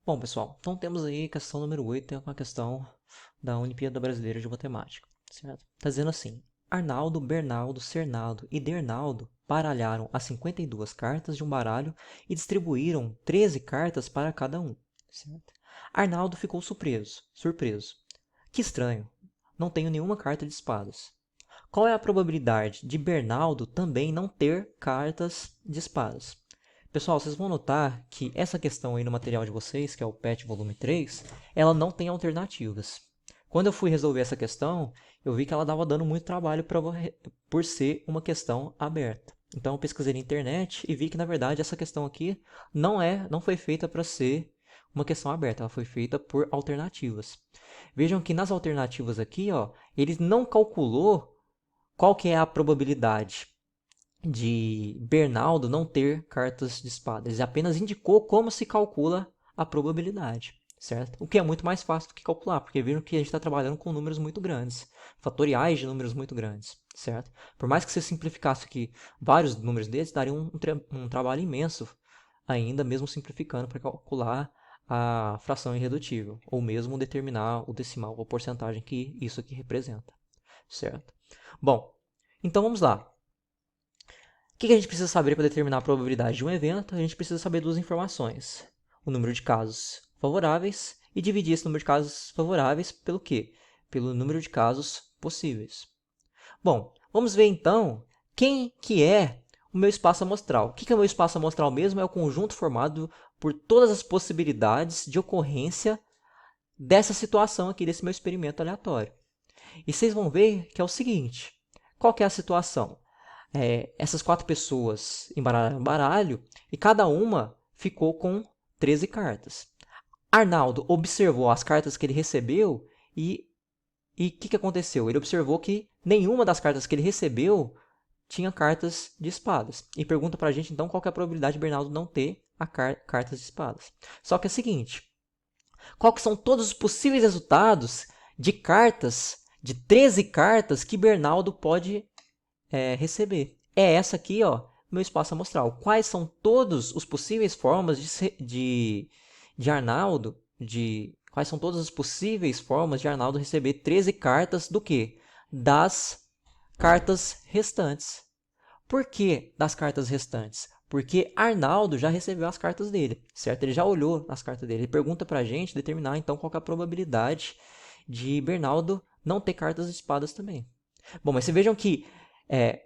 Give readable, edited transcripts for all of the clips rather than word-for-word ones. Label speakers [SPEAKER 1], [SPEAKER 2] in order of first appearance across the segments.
[SPEAKER 1] Bom, pessoal, então temos aí a questão número 8, é uma questão da Olimpíada Brasileira de Matemática, certo? Está dizendo assim: Arnaldo, Bernaldo, Cernaldo e Dernaldo baralharam as 52 cartas de um baralho e distribuíram 13 cartas para cada um, certo? Arnaldo ficou surpreso. Que estranho, não tenho nenhuma carta de espadas. Qual é a probabilidade de Bernaldo também não ter cartas de espadas? Pessoal, vocês vão notar que essa questão aí no material de vocês, que é o PET volume 3, ela não tem alternativas. Quando eu fui resolver essa questão, eu vi que ela dava dando muito trabalho por ser uma questão aberta. Então eu pesquisei na internet e vi que na verdade essa questão aqui não foi feita para ser uma questão aberta, ela foi feita por alternativas. Vejam que nas alternativas aqui, ó, ele não calculou qual que é a probabilidade de Bernaldo não ter cartas de espada. Ele apenas indicou como se calcula a probabilidade, certo? O que é muito mais fácil do que calcular, porque viram que a gente está trabalhando com números muito grandes, fatoriais de números muito grandes, certo? Por mais que você simplificasse aqui vários números desses, daria um trabalho imenso ainda, mesmo simplificando para calcular a fração irredutível, ou mesmo determinar o decimal ou porcentagem que isso aqui representa, certo? Bom, então vamos lá. O que a gente precisa saber para determinar a probabilidade de um evento? A gente precisa saber duas informações. O número de casos favoráveis e dividir esse número de casos favoráveis pelo quê? Pelo número de casos possíveis. Bom, vamos ver então quem que é o meu espaço amostral. O que é o meu espaço amostral mesmo? É o conjunto formado por todas as possibilidades de ocorrência dessa situação aqui, desse meu experimento aleatório. E vocês vão ver que é o seguinte, qual que é a situação? Essas 4 pessoas embaralharam um baralho e cada uma ficou com 13 cartas. Arnaldo observou as cartas que ele recebeu e o que aconteceu? Ele observou que nenhuma das cartas que ele recebeu tinha cartas de espadas. E pergunta pra gente então qual que é a probabilidade de Bernardo não ter cartas de espadas. Só que é o seguinte, qual que são todos os possíveis resultados de cartas, de 13 cartas que Bernardo pode receber? É essa aqui, ó, meu espaço amostral. Quais são todos os possíveis formas de Arnaldo, quais são todas as possíveis formas de Arnaldo receber 13 cartas do quê? Das cartas restantes. Por que das cartas restantes? Porque Arnaldo já recebeu as cartas dele, certo? Ele já olhou as cartas dele. Ele pergunta pra gente determinar então qual que é a probabilidade de Bernardo não ter cartas de espadas também. Bom, mas vocês vejam que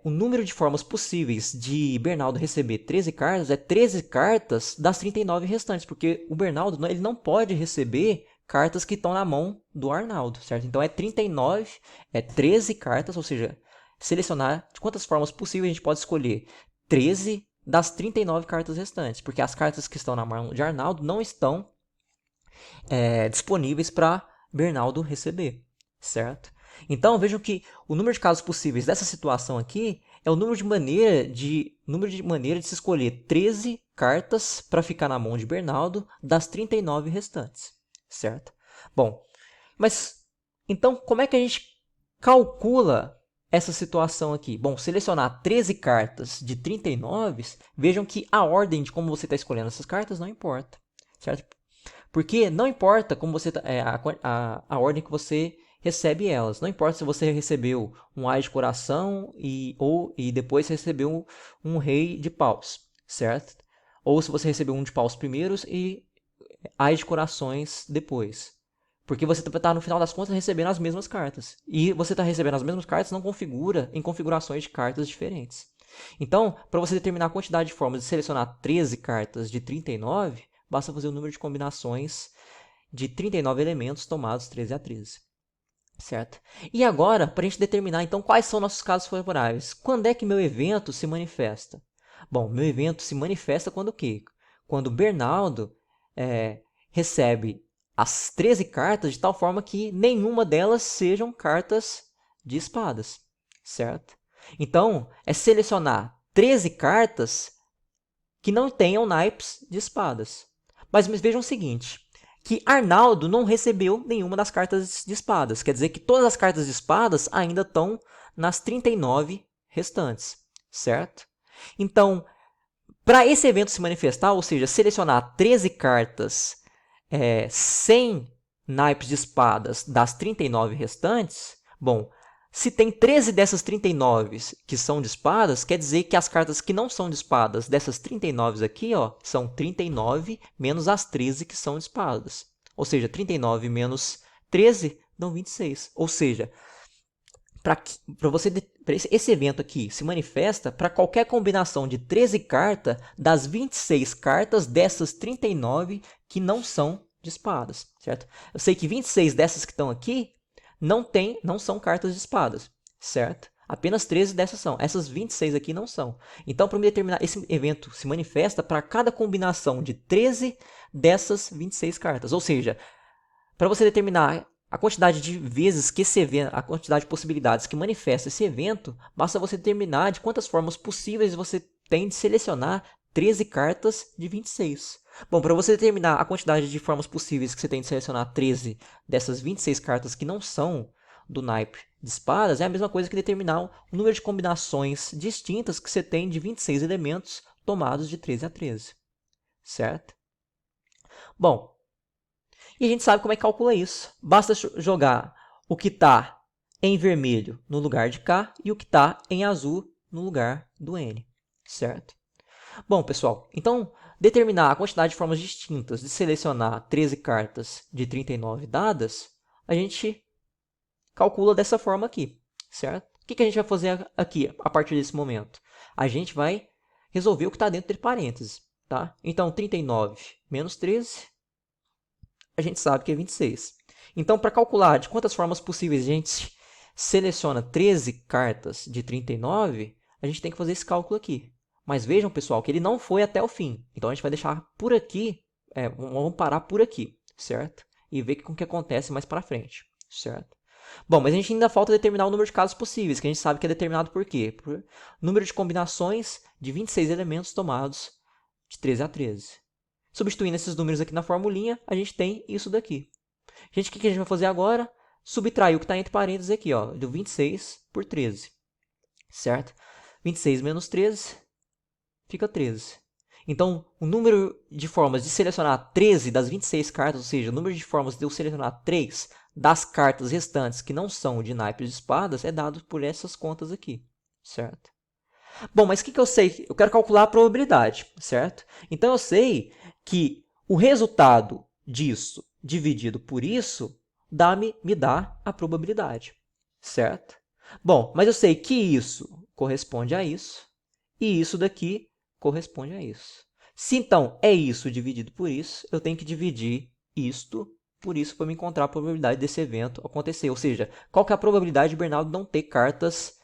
[SPEAKER 1] o número de formas possíveis de Bernardo receber 13 cartas é 13 cartas das 39 restantes, porque o Bernardo ele não pode receber cartas que estão na mão do Arnaldo, certo? Então é 39, é 13 cartas, ou seja, selecionar de quantas formas possíveis a gente pode escolher 13 das 39 cartas restantes, porque as cartas que estão na mão de Arnaldo não estão disponíveis para Bernardo receber, certo? Então vejam que o número de casos possíveis dessa situação aqui é o número de maneira de se escolher 13 cartas para ficar na mão de Bernardo das 39 restantes, certo? Bom, mas então como é que a gente calcula essa situação aqui? Bom, selecionar 13 cartas de 39, vejam que a ordem de como você está escolhendo essas cartas não importa, certo? Porque não importa como você a ordem que você recebe elas. Não importa se você recebeu um As de coração e depois recebeu um Rei de paus, certo? Ou se você recebeu um de paus primeiros e As de corações depois. Porque você está, no final das contas, recebendo as mesmas cartas. E você está recebendo as mesmas cartas não configura em configurações de cartas diferentes. Então, para você determinar a quantidade de formas de selecionar 13 cartas de 39, basta fazer o número de combinações de 39 elementos tomados 13 a 13. Certo? E agora, para a gente determinar então quais são nossos casos favoráveis. Quando é que meu evento se manifesta? Bom, meu evento se manifesta quando o quê? Quando Bernardo recebe as 13 cartas de tal forma que nenhuma delas sejam cartas de espadas. Certo? Então, é selecionar 13 cartas que não tenham naipes de espadas. Mas vejam o seguinte, que Arnaldo não recebeu nenhuma das cartas de espadas. Quer dizer que todas as cartas de espadas ainda estão nas 39 restantes, certo? Então, Para esse evento se manifestar, ou seja, selecionar 13 cartas sem naipes de espadas das 39 restantes, bom, se tem 13 dessas 39 que são de espadas, quer dizer que as cartas que não são de espadas dessas 39 aqui, ó, são 39 menos as 13 que são de espadas. Ou seja, 39 menos 13 dão 26. Ou seja, para esse evento aqui se manifesta para qualquer combinação de 13 cartas das 26 cartas dessas 39 que não são de espadas, certo? Eu sei que 26 dessas que estão aqui não são cartas de espadas, certo? Apenas 13 dessas são. Essas 26 aqui não são. Então, para me determinar, esse evento se manifesta para cada combinação de 13 dessas 26 cartas. Ou seja, para você determinar a quantidade de vezes que esse evento, a quantidade de possibilidades que manifesta esse evento, basta você determinar de quantas formas possíveis você tem de selecionar 13 cartas de 26. Bom, para você determinar a quantidade de formas possíveis que você tem de selecionar 13 dessas 26 cartas que não são do naipe de espadas, é a mesma coisa que determinar o número de combinações distintas que você tem de 26 elementos tomados de 13 a 13. Certo? Bom, e a gente sabe como é que calcula isso. Basta jogar o que está em vermelho no lugar de K e o que está em azul no lugar do N. Certo? Bom, pessoal, então determinar a quantidade de formas distintas de selecionar 13 cartas de 39 dadas, a gente calcula dessa forma aqui. Certo? O que a gente vai fazer aqui a partir desse momento? A gente vai resolver o que está dentro de parênteses. Tá? Então, 39 menos 13... a gente sabe que é 26. Então, para calcular de quantas formas possíveis a gente seleciona 13 cartas de 39, a gente tem que fazer esse cálculo aqui. Mas vejam, pessoal, que ele não foi até o fim. Então, a gente vai deixar por aqui, vamos parar por aqui, certo? E ver o que acontece mais para frente, certo? Bom, mas a gente ainda falta determinar o número de casos possíveis, que a gente sabe que é determinado por quê? Por número de combinações de 26 elementos tomados de 13 a 13. Substituindo esses números aqui na formulinha, a gente tem isso daqui. Gente, o que a gente vai fazer agora? Subtrair o que está entre parênteses aqui, ó, do 26 por 13. Certo? 26 menos 13 fica 13. Então, o número de formas de selecionar 13 das 26 cartas, ou seja, o número de formas de eu selecionar 3 das cartas restantes que não são de naipes de espadas, é dado por essas contas aqui. Certo? Bom, mas o que eu sei? Eu quero calcular a probabilidade, certo? Então, eu sei que o resultado disso dividido por isso me dá a probabilidade, certo? Bom, mas eu sei que isso corresponde a isso e isso daqui corresponde a isso. Se então é isso dividido por isso, eu tenho que dividir isto por isso para me encontrar a probabilidade desse evento acontecer. Ou seja, qual que é a probabilidade de Bernardo não ter cartas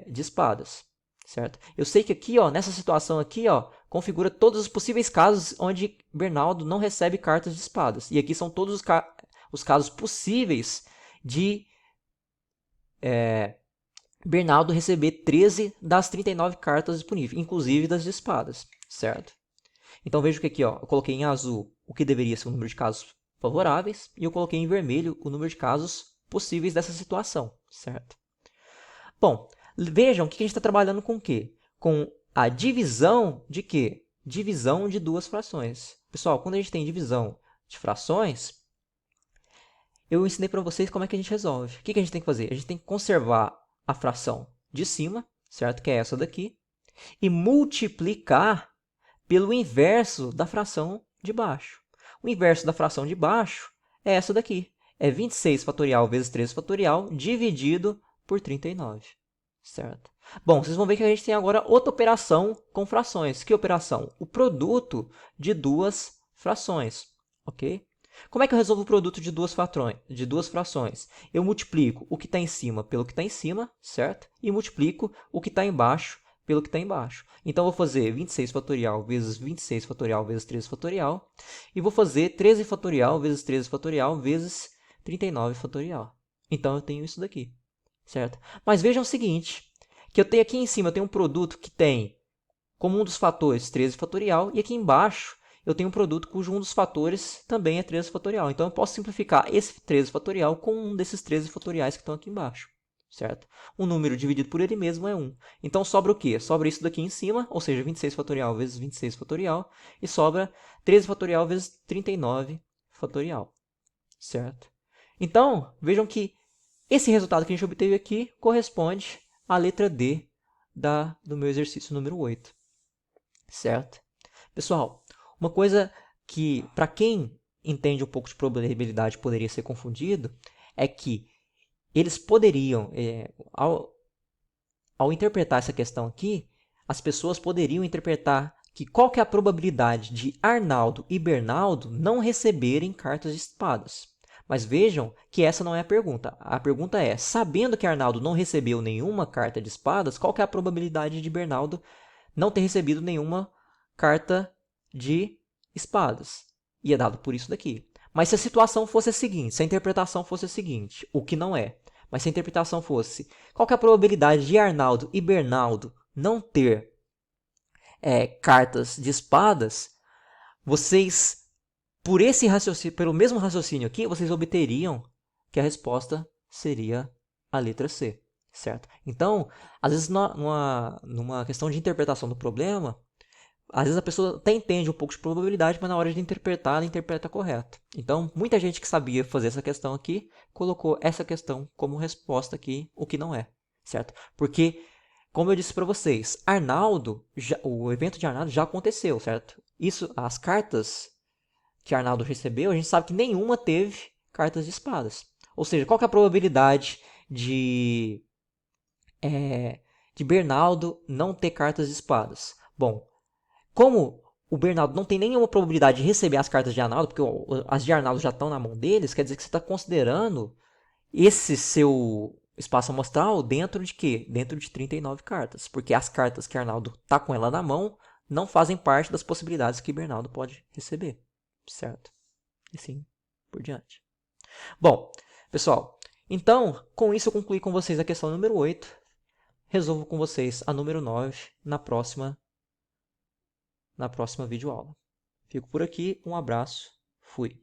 [SPEAKER 1] de espadas? Certo? Eu sei que aqui, ó, nessa situação aqui, ó, configura todos os possíveis casos onde Bernardo não recebe cartas de espadas. E aqui são todos os casos possíveis de Bernardo receber 13 das 39 cartas disponíveis, inclusive das de espadas. Certo? Então veja que aqui, ó, eu coloquei em azul o que deveria ser o número de casos favoráveis e eu coloquei em vermelho o número de casos possíveis dessa situação. Certo? Bom, vejam que a gente está trabalhando com o quê? Com a divisão de quê? Divisão de duas frações. Pessoal, quando a gente tem divisão de frações, eu ensinei para vocês como é que a gente resolve. O que a gente tem que fazer? A gente tem que conservar a fração de cima, certo? Que é essa daqui, e multiplicar pelo inverso da fração de baixo. O inverso da fração de baixo é essa daqui. É 26 fatorial vezes 13 fatorial dividido por 39. Certo? Bom, vocês vão ver que a gente tem agora outra operação com frações. Que operação? O produto de duas frações. Ok? Como é que eu resolvo o produto de duas frações? Eu multiplico o que está em cima pelo que está em cima, certo? E multiplico o que está embaixo pelo que está embaixo. Então, eu vou fazer 26 fatorial vezes 26 fatorial vezes 13 fatorial. E vou fazer 13 fatorial vezes 13 fatorial vezes 39 fatorial. Então, eu tenho isso daqui. Certo? Mas vejam o seguinte, que eu tenho aqui em cima eu tenho um produto que tem como um dos fatores 13 fatorial, e aqui embaixo eu tenho um produto cujo um dos fatores também é 13 fatorial. Então, eu posso simplificar esse 13 fatorial com um desses 13 fatoriais que estão aqui embaixo. certo? Um número dividido por ele mesmo é 1. Então, sobra o quê? Sobra isso daqui em cima, ou seja, 26 fatorial vezes 26 fatorial, e sobra 13 fatorial vezes 39 fatorial, certo? Então, vejam que esse resultado que a gente obteve aqui corresponde à letra D do meu exercício número 8, certo? Pessoal, uma coisa que, para quem entende um pouco de probabilidade, poderia ser confundido, é que eles poderiam, ao interpretar essa questão aqui, as pessoas poderiam interpretar que qual que é a probabilidade de Arnaldo e Bernaldo não receberem cartas de espadas. Mas vejam que essa não é a pergunta. A pergunta é, sabendo que Arnaldo não recebeu nenhuma carta de espadas, qual que é a probabilidade de Bernaldo não ter recebido nenhuma carta de espadas? E é dado por isso daqui. Mas se a situação fosse a seguinte, se a interpretação fosse a seguinte, o que não é, mas se a interpretação fosse, qual que é a probabilidade de Arnaldo e Bernaldo não ter cartas de espadas, vocês, pelo mesmo raciocínio aqui, vocês obteriam que a resposta seria a letra C, certo? Então, às vezes, numa questão de interpretação do problema, às vezes a pessoa até entende um pouco de probabilidade, mas na hora de interpretar, ela interpreta correto. Então, muita gente que sabia fazer essa questão aqui, colocou essa questão como resposta aqui, o que não é, certo? Porque, como eu disse para vocês, o evento de Arnaldo já aconteceu, certo? As cartas que Arnaldo recebeu, a gente sabe que nenhuma teve cartas de espadas. Ou seja, qual que é a probabilidade de Bernaldo não ter cartas de espadas? Bom, como o Bernaldo não tem nenhuma probabilidade de receber as cartas de Arnaldo, porque as de Arnaldo já estão na mão deles, quer dizer que você está considerando esse seu espaço amostral dentro de quê? Dentro de 39 cartas. Porque as cartas que Arnaldo está com ela na mão não fazem parte das possibilidades que Bernaldo pode receber. Certo? E assim por diante. Bom, pessoal, então, com isso eu concluí com vocês a questão número 8. Resolvo com vocês a número 9 na próxima videoaula. Fico por aqui, um abraço, fui.